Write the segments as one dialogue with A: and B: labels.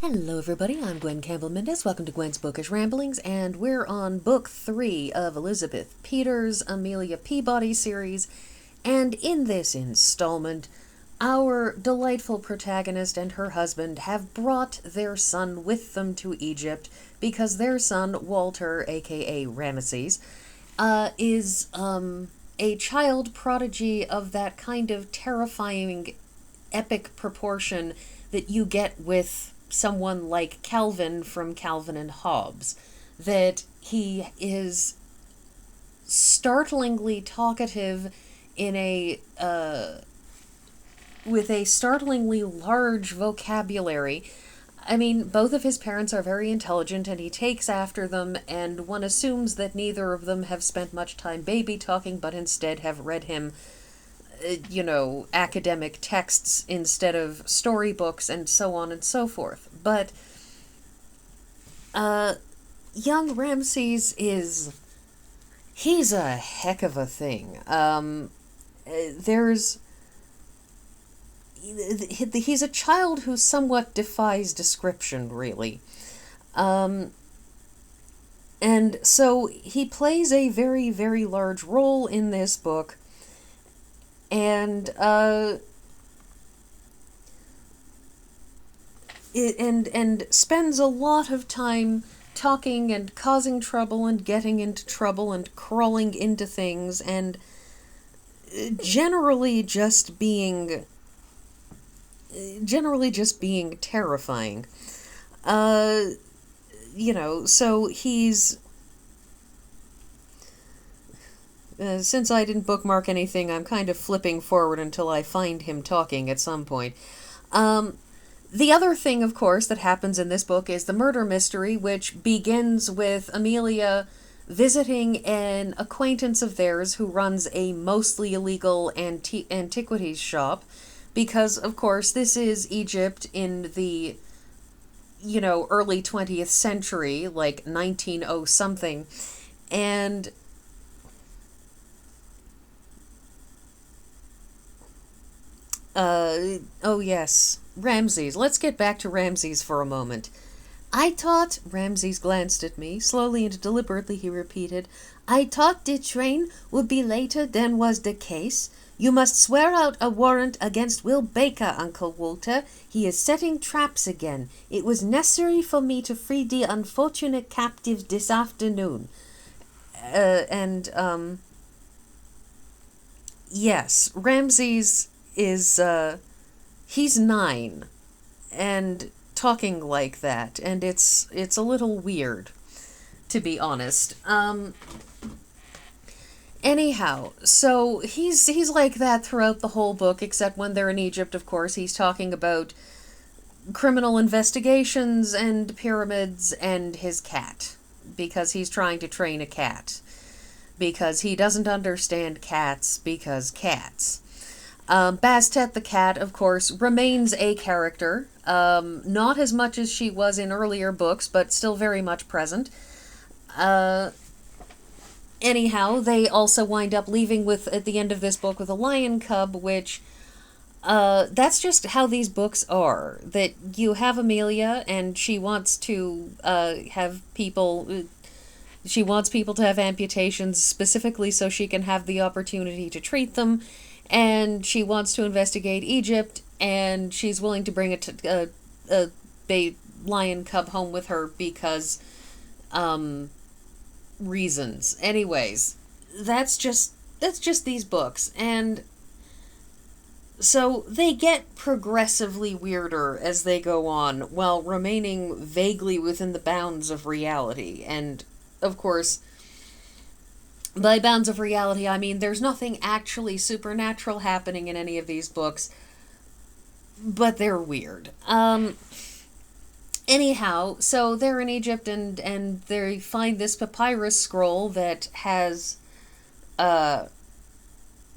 A: Hello everybody, I'm Gwen Campbell-Mindes. Welcome to Gwen's Bookish Ramblings, and we're on book 3 of Elizabeth Peters' Amelia Peabody series, and in this installment, our delightful protagonist and her husband have brought their son with them to Egypt because their son, Walter, aka Ramses, is a child prodigy of that kind of terrifying epic proportion that you get with someone like Calvin from Calvin and Hobbes, that he is startlingly talkative in a with a startlingly large vocabulary. I mean, both of his parents are very intelligent and he takes after them, and one assumes that neither of them have spent much time baby talking but instead have read him academic texts instead of storybooks and so on and so forth. But young Ramses he's a heck of a thing. He's a child who somewhat defies description, really. And so he plays a very, very large role in this book, and spends a lot of time talking and causing trouble and getting into trouble and crawling into things and generally just being terrifying. So he's since I didn't bookmark anything, I'm kind of flipping forward until I find him talking at some point. The other thing, of course, that happens in this book is the murder mystery, which begins with Amelia visiting an acquaintance of theirs who runs a mostly illegal antiquities shop, because, of course, this is Egypt in the, early 20th century, like 1900 something, and oh yes, Ramses. Let's get back to Ramses for a moment. I thought, Ramses glanced at me. Slowly and deliberately he repeated, I thought the train would be later than was the case. You must swear out a warrant against Will Baker, Uncle Walter. He is setting traps again. It was necessary for me to free the unfortunate captives this afternoon. Yes, Ramses is, he's 9 and talking like that, and it's a little weird, to be honest. Anyhow, so he's like that throughout the whole book, except when they're in Egypt, of course, he's talking about criminal investigations and pyramids and his cat, because he's trying to train a cat, because he doesn't understand cats, because cats. Bastet the cat, of course, remains a character, not as much as she was in earlier books, but still very much present. Anyhow, they also wind up leaving with, at the end of this book, with a lion cub, which, that's just how these books are. That you have Amelia, and she wants to, have people... She wants people to have amputations specifically so she can have the opportunity to treat them, and she wants to investigate Egypt, and she's willing to bring a lion cub home with her because, reasons. Anyways, that's just these books, and so they get progressively weirder as they go on, while remaining vaguely within the bounds of reality, and, of course, by bounds of reality, I mean there's nothing actually supernatural happening in any of these books, but they're weird. Anyhow, so they're in Egypt, and they find this papyrus scroll that has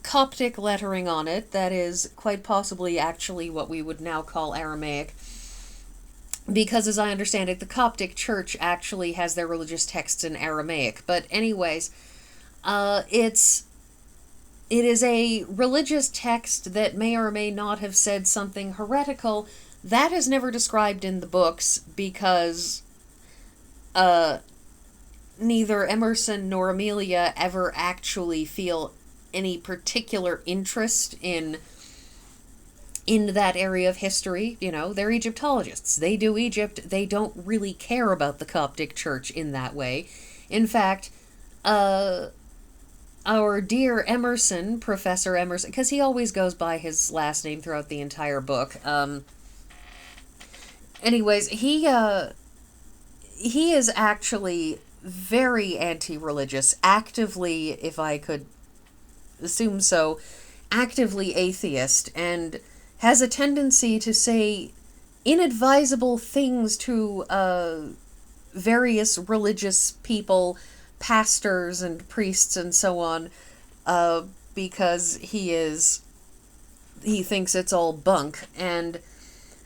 A: Coptic lettering on it that is quite possibly actually what we would now call Aramaic, because as I understand it, the Coptic Church actually has their religious texts in Aramaic. But anyways, it is a religious text that may or may not have said something heretical, that is never described in the books because neither Emerson nor Amelia ever actually feel any particular interest in that area of history. You know, they're Egyptologists. They do Egypt. They don't really care about the Coptic Church in that way. In fact, our dear Emerson, Professor Emerson, because he always goes by his last name throughout the entire book. Anyways, he is actually very anti-religious, actively, if I could assume so, actively atheist, and has a tendency to say inadvisable things to various religious people, pastors and priests and so on, because he thinks it's all bunk. And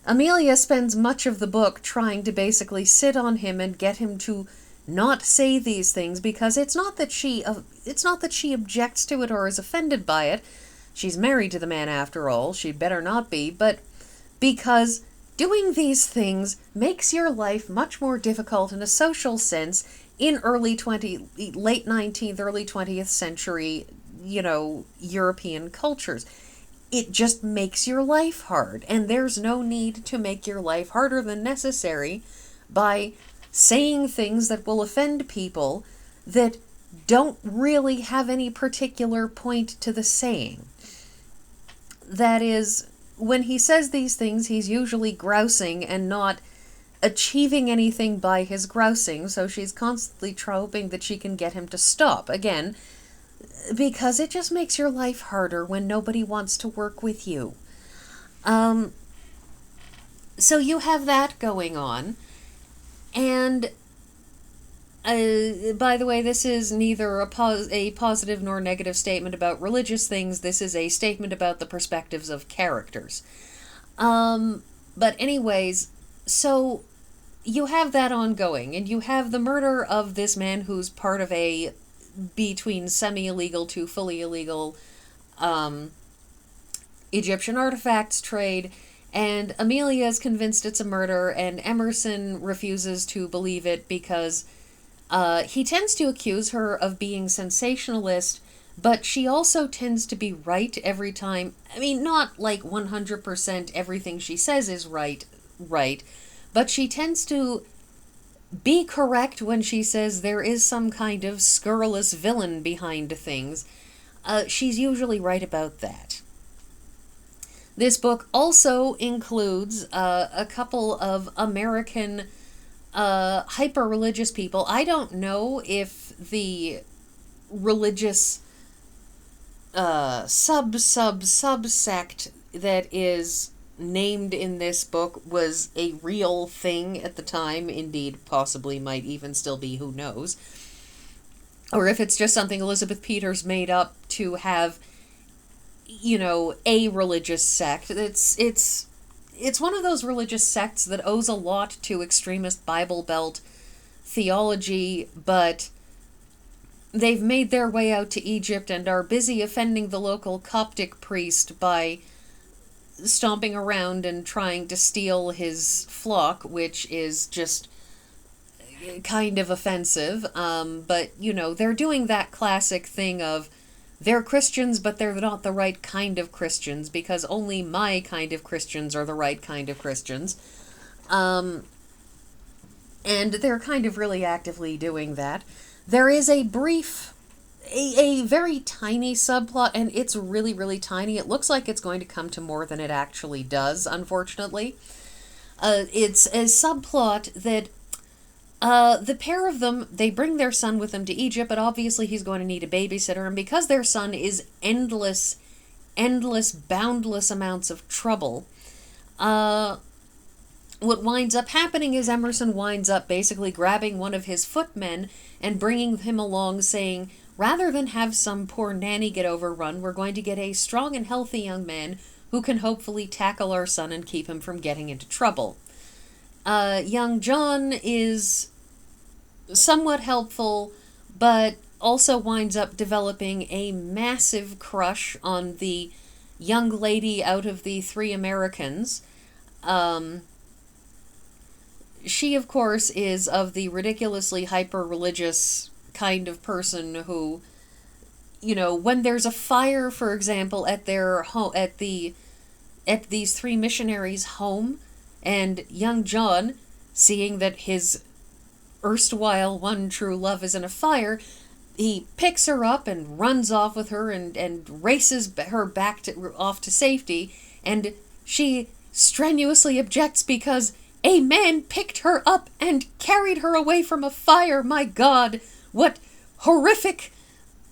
A: Amelia spends much of the book trying to basically sit on him and get him to not say these things, because it's not that she objects to it or is offended by it. She's married to the man after all. She'd better not be, but because doing these things makes your life much more difficult in a social sense in late 19th, early 20th century, European cultures. It just makes your life hard, and there's no need to make your life harder than necessary by saying things that will offend people that don't really have any particular point to the saying. That is, when he says these things, he's usually grousing and not achieving anything by his grousing, so she's constantly hoping that she can get him to stop. Again, because it just makes your life harder when nobody wants to work with you. So you have that going on. And, by the way, this is neither a positive nor negative statement about religious things. This is a statement about the perspectives of characters. But anyways, so you have that ongoing, and you have the murder of this man who's part of a between semi-illegal to fully illegal Egyptian artifacts trade, and Amelia is convinced it's a murder, and Emerson refuses to believe it because he tends to accuse her of being sensationalist, but she also tends to be right every time. I mean, not like 100% everything she says is right, but she tends to be correct when she says there is some kind of scurrilous villain behind things. She's usually right about that. This book also includes a couple of American hyper-religious people. I don't know if the religious subsect that is named in this book was a real thing at the time. Indeed, possibly might even still be, who knows. Or if it's just something Elizabeth Peters made up to have, a religious sect. It's one of those religious sects that owes a lot to extremist Bible Belt theology, but they've made their way out to Egypt and are busy offending the local Coptic priest by stomping around and trying to steal his flock, which is just kind of offensive. But, they're doing that classic thing of they're Christians, but they're not the right kind of Christians, because only my kind of Christians are the right kind of Christians. And they're kind of really actively doing that. There is a brief, a very tiny subplot, and it's really, really tiny. It looks like it's going to come to more than it actually does, unfortunately. It's a subplot that the pair of them, they bring their son with them to Egypt, but obviously he's going to need a babysitter, and because their son is endless, boundless amounts of trouble, what winds up happening is Emerson winds up basically grabbing one of his footmen and bringing him along, saying, rather than have some poor nanny get overrun, we're going to get a strong and healthy young man who can hopefully tackle our son and keep him from getting into trouble. Young John is somewhat helpful, but also winds up developing a massive crush on the young lady out of the three Americans. She, of course, is of the ridiculously hyper-religious kind of person who, when there's a fire, for example, at their home, at these three missionaries' home, and young John, seeing that his erstwhile one true love is in a fire, he picks her up and runs off with her and races her off to safety, and she strenuously objects because a man picked her up and carried her away from a fire. My God, what horrific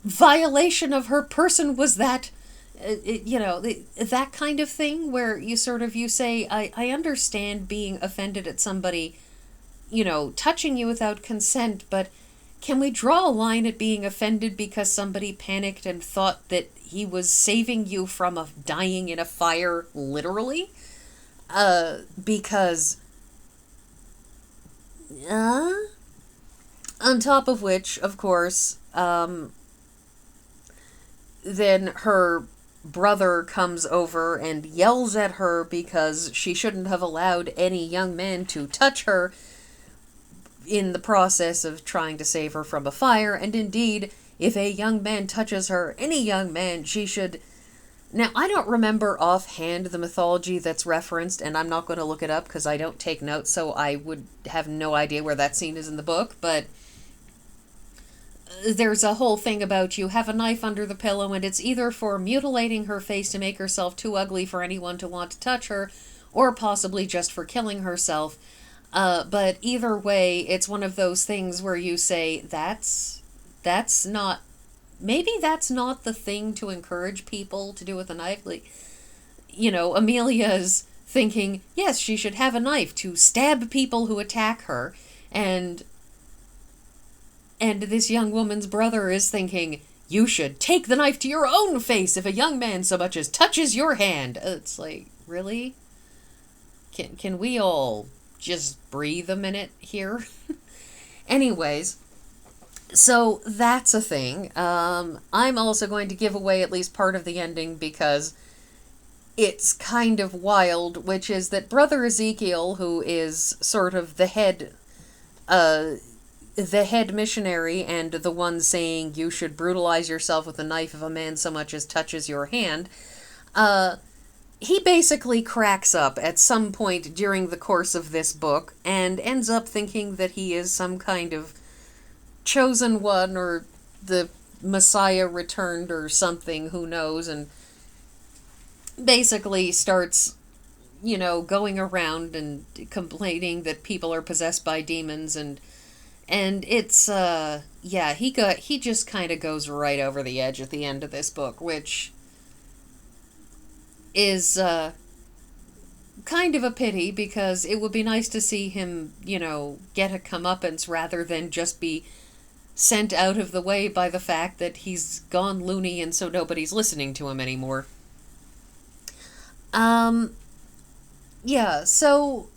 A: violation of her person was that? That kind of thing where you say, I understand being offended at somebody, touching you without consent, but can we draw a line at being offended because somebody panicked and thought that he was saving you from dying in a fire, literally? Because... on top of which, of course, then her brother comes over and yells at her because she shouldn't have allowed any young man to touch her in the process of trying to save her from a fire, and indeed, if a young man touches her, any young man, she should... Now, I don't remember offhand the mythology that's referenced, and I'm not going to look it up because I don't take notes, so I would have no idea where that scene is in the book, but there's a whole thing about you have a knife under the pillow, and it's either for mutilating her face to make herself too ugly for anyone to want to touch her, or possibly just for killing herself. But either way, it's one of those things where you say, that's not... Maybe that's not the thing to encourage people to do with a knife. Like, Amelia's thinking, yes, she should have a knife to stab people who attack her. And this young woman's brother is thinking, you should take the knife to your own face if a young man so much as touches your hand. It's like, really? Can we all just breathe a minute here? Anyways... So that's a thing. I'm also going to give away at least part of the ending because it's kind of wild, which is that Brother Ezekiel, who is sort of the head missionary and the one saying you should brutalize yourself with a knife if a man so much as touches your hand, he basically cracks up at some point during the course of this book and ends up thinking that he is some kind of chosen one or the Messiah returned or something, who knows, and basically starts, going around and complaining that people are possessed by demons, and it's, he just kind of goes right over the edge at the end of this book, which is, kind of a pity, because it would be nice to see him, get a comeuppance rather than just be sent out of the way by the fact that he's gone loony and so nobody's listening to him anymore. So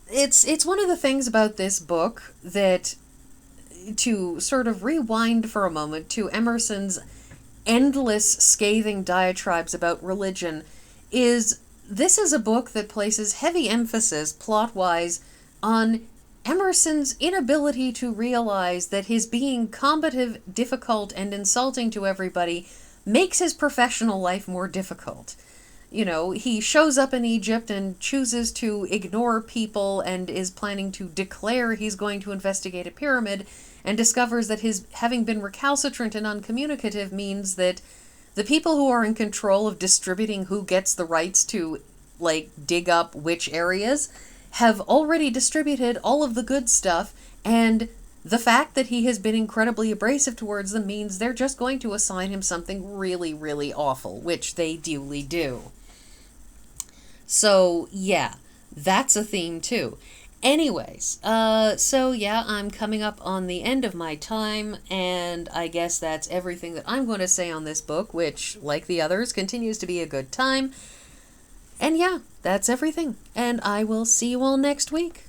A: it's one of the things about this book that, to sort of rewind for a moment to Emerson's endless scathing diatribes about religion, is this is a book that places heavy emphasis, plot-wise, on Emerson's inability to realize that his being combative, difficult, and insulting to everybody makes his professional life more difficult. He shows up in Egypt and chooses to ignore people and is planning to declare he's going to investigate a pyramid, and discovers that his having been recalcitrant and uncommunicative means that the people who are in control of distributing who gets the rights to, dig up which areas have already distributed all of the good stuff, and the fact that he has been incredibly abrasive towards them means they're just going to assign him something really, really awful, which they duly do. So, yeah, that's a theme too. Anyways, I'm coming up on the end of my time, and I guess that's everything that I'm going to say on this book, which, like the others, continues to be a good time. And yeah, that's everything, and I will see you all next week.